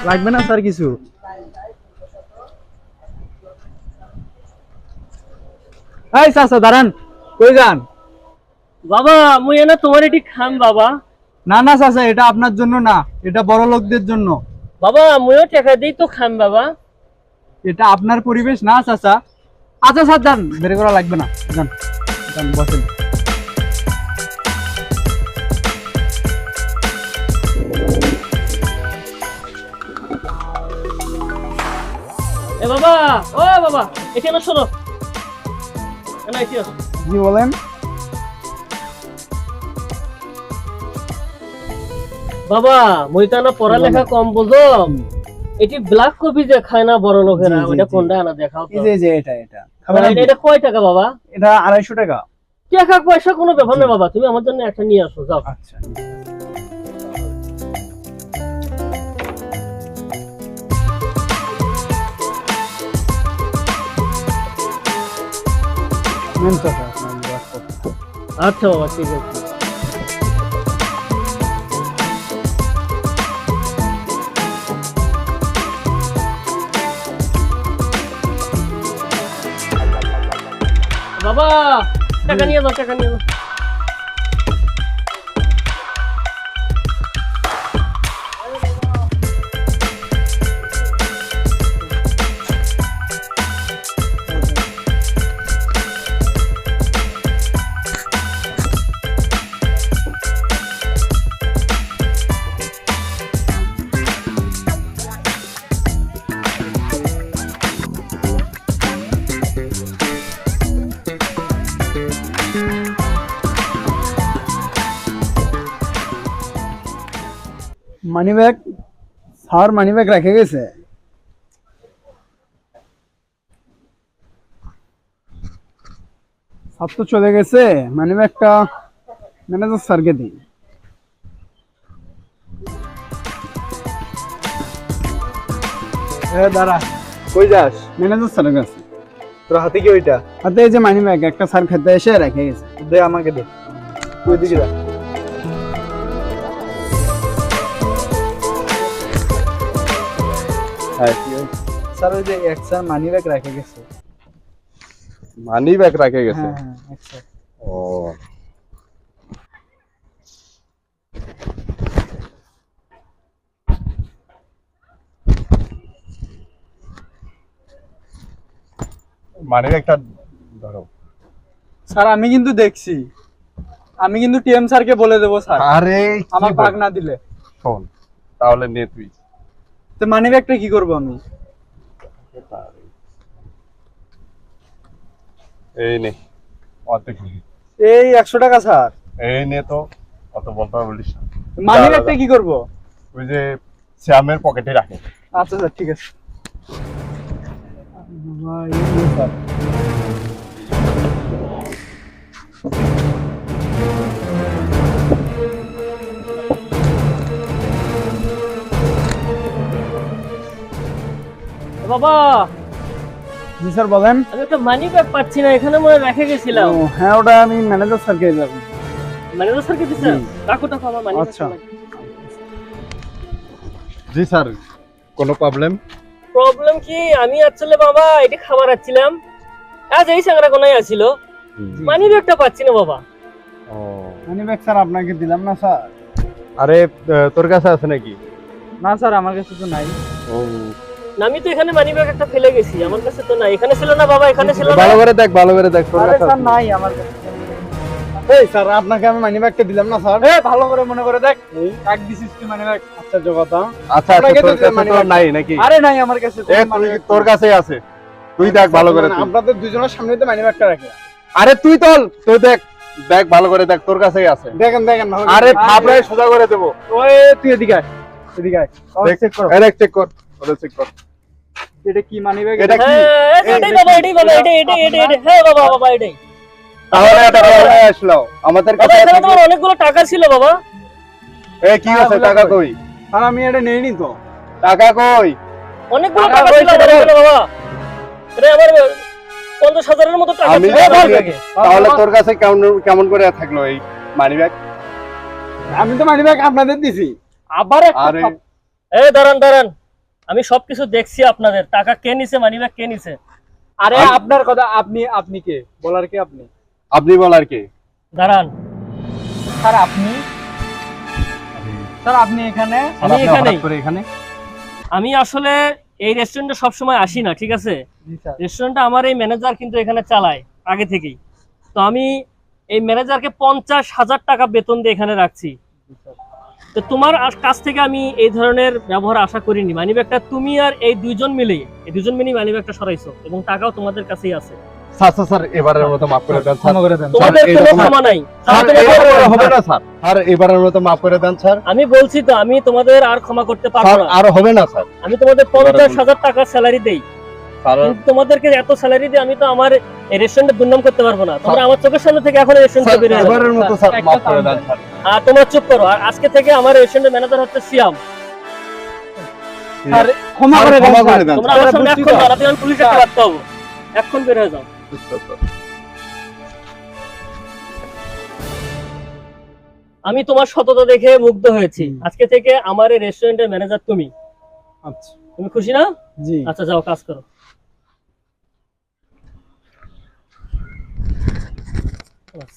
লাগবে না স্যার কিছু? এই চাচা দাঁড়ান, কই যান? বাবা মুই এনে তোমার এটি খাম বাবা। না না চাচা, এটা আপনার জন্য না, এটা বড় লোকদের জন্য। বাবা মুইও টাকা দিই তো খাম বাবা। এটা আপনার পরিবেশ না চাচা। আচ্ছা স্যার যান, দেরি করা লাগবে না, যান যান বসেন। এ বাবা, ও বাবা এখানে শোনো, এখানে এসে আসো। জি বলেন। বাবা মুই তো না পড়ালেখা কম বুঝো, এটি ব্ল্যাক কপি যে খায় না বড় লোকেরা, ওটা কোনটা আনা দেখাও তো। এই যে এটা এটা এটা কয় টাকা বাবা? এটা 250 টাকা। টাকা পয়সা কোনো ব্যাপার না বাবা, তুমি আমার জন্য একটা নিয়ে আসো যাও। আচ্ছা নেন চাচা, আপনার ব্লাড কপি। আচ্ছা বাবা ঠিক আছে। বাবা টাকা নিয়ে যাও, টাকা নিয়ে যাও। Money bag sir, money bag রেখে গেছে। সব তো চলে গেছে, মানি ব্যাগটা ম্যানেজার স্যারকে দিই। দাঁড়া, কই যাস? ম্যানেজার স্যারের কাছে। তোর হাতে কি ওইটা? হাতে এই যে মানি ব্যাগ, একটা স্যার খেতে এসে রেখে গেছে। দে আমাকে দে, তুই দিকে যা। স্যার ওই যে এক স্যার মানি ব্যাগ রেখে গেছে। মানি ব্যাগ রেখে গেছে? হ্যাঁ হ্যাঁ, এক স্যার। ও মানি ব্যাগটা ধরো। স্যার আমি কিন্তু দেখছি, আমি কিন্তু টিএম স্যারকে বলে দেবো স্যার, আরে আমার ভাগ না দিলে। শোন, তাহলে নে তুই। তো মানি ব্যাগটা কি করবো আমি? এই নে অর্ধেক। এই 100 টাকা স্যার। এই নে তো, অত বলতে বলিস না। মানি ব্যাগটা কি করবো? ওই যে শ্যামের পকেটে রাখে। আচ্ছা স্যার ঠিক আছে। বাবা জি স্যার বলেন। আমি একটা মানি ব্যাগ পাচ্ছি না, এখানে মনে রেখে গেছিলাম। ও হ্যাঁ, ওটা আমি ম্যানেজার স্যারকে যাব। ম্যানেজার স্যারকে দিছেন? টাকা টাকা আমার মানি ব্যাগ। আচ্ছা জি স্যার, কোনো প্রবলেম? প্রবলেম কি, আমি আসলে বাবা এটি খাবার আসছিলাম, আজ এই সাংরা কোনায় আসিল, মানি ব্যাগটা পাচ্ছি না বাবা। ও মানি ব্যাগ স্যার আপনাকে দিলাম না স্যার। আরে তোর কাছে আছে নাকি? না স্যার, আমার কাছে তো নাই। ও না, আমি তো এখানে মানি ব্যাগ একটা ফেলে গেছি, আমার কাছে তো নাই। এখানে ছিল না বাবা, এখানে ছিল না। ভালো করে দেখ, ভালো করে দেখ তোর আরে কাছে স্যার আছে। নাই আমার কাছে। এই স্যার, আপনাকে আমি মানি ব্যাগটা দিলাম না স্যার। ভালো করে মনে করে দেখ, এক দিছিস তুই মানি ব্যাগ। আচ্ছা কথা। আচ্ছা আচ্ছা, তোর কাছে তো নাই নাকি? আরে নাই আমার কাছে। তোর কাছেই আছে, তুই দেখ ভালো করে। আপনাদের দুজনের সামনে তো মানি ব্যাগটা রাখে। আরে তুই তুই দেখ, দেখ ভালো করে দেখ, তোর কাছেই আছে। দেখেন দেখেন ভালো করে। আরে থাপড়ায় সোজা করে দেব। ওই তুই এদিকে আয়, এদিকে আয়। চেক করো। আরে চেক কর, ওটা চেক কর। এটা কি মানি ব্যাগ? এটা কি? এটাই বাবা, এটাই বাবা, এটাই। হ্যাঁ বাবা, বাবা এটাই। তাহলে এটা কোথায় আসলো আমাদের বাবা কাছে? এখানে তোমার অনেকগুলো টাকা ছিল বাবা। এ কি আছে, টাকা কই? আর আমি এটা নেইনি তো। টাকা কই? অনেকগুলো টাকা টাকা ছিল কই আমার সেটা এখানে বাবা। এটা আমার 50,000-এর মতো টাকা আমি ছিল আমার বলি, ব্যাগে। তাহলে তোর কাছে কেমন করে থাকলো এই মানি ব্যাগ? আমি তো মানি ব্যাগ আপনাদের দিছি। আবার একটা আরে দাঁড়ান দাঁড়ান, আমি সবকিছু দেখছি, আপনাদের টাকা কে নিছে, মানিব্যাগ কে নিছে। আরে আপনার কথা, আপনি কে বলার কি আপনি? আপনি বলার কি? দাঁড়ান, স্যার আপনি, স্যার আপনি এখানে? আমি আপনি এখানেই। হঠাৎ করে এখানে? আমি আসলে এই রেস্টুরেন্টে সবসময় আসি না, ঠিক আছে? জি স্যার। রেস্টুরেন্টটা আমার এই ম্যানেজার কিন্তু এখানে চালায় আগে থেকেই। তো আমি এই ম্যানেজারকে 50,000 টাকা বেতন দিয়ে এখানে রাখছি। তো তোমার কাছ থেকে আমি এই ধরনের ব্যবহার আশা করিনি। মানিব্যাগটা তুমি আর এই দুইজন মিলেই মানিব্যাগটা সরাইছো এবং টাকাও তোমাদের কাছেই আছে। স্যার এবারের মতো মাফ করে দেন স্যার। ক্ষমা করে দেন। তোমাদের এই কোনো রকম- ক্ষমা নাই। স্যার এবারে হবে না স্যার। স্যার এবারের মতো মাফ করে দেন স্যার। আমি বলছি তো, আমি তোমাদের আর ক্ষমা করতে পারবো স্যার না। আর হবে না স্যার। আমি তোমাদের 50,000 টাকা স্যালারি দেই, স্যার কিন্তু তোমাদেরকে এত স্যালারি দিয়ে আমি তো আমার এই রেস্টুরেন্টে দুর্নাম করতে পারবো না। তোমরা আমার চোখের সামনে থেকে এখন রেস্টুরেন্ট থেকে বেরিয়ে যাবে। এবারের মতো স্যার মাফ করে দেন স্যার। আর তোমরা চুপ করো। আর আজকে থেকে আমার রেস্টুরেন্টের ম্যানেজার হচ্ছে সিয়াম। স্যার ক্ষমা করে দেন ক্ষমা করে স্যার। দেন তোমরা স্যার। আমার সামনে বুঝছি এখন তো। দাঁড়াতে, আমি পুলিশে একটা বার্তা হবো। এখন বের হয়ে যাও। আমি তোমার সততা দেখে মুগ্ধ হয়েছি। আজকে থেকে আমার এই রেস্টুরেন্টের ম্যানেজার তুমি। আচ্ছা তুমি খুশি না? জি। আচ্ছা যাও, কাজ করো। বাস।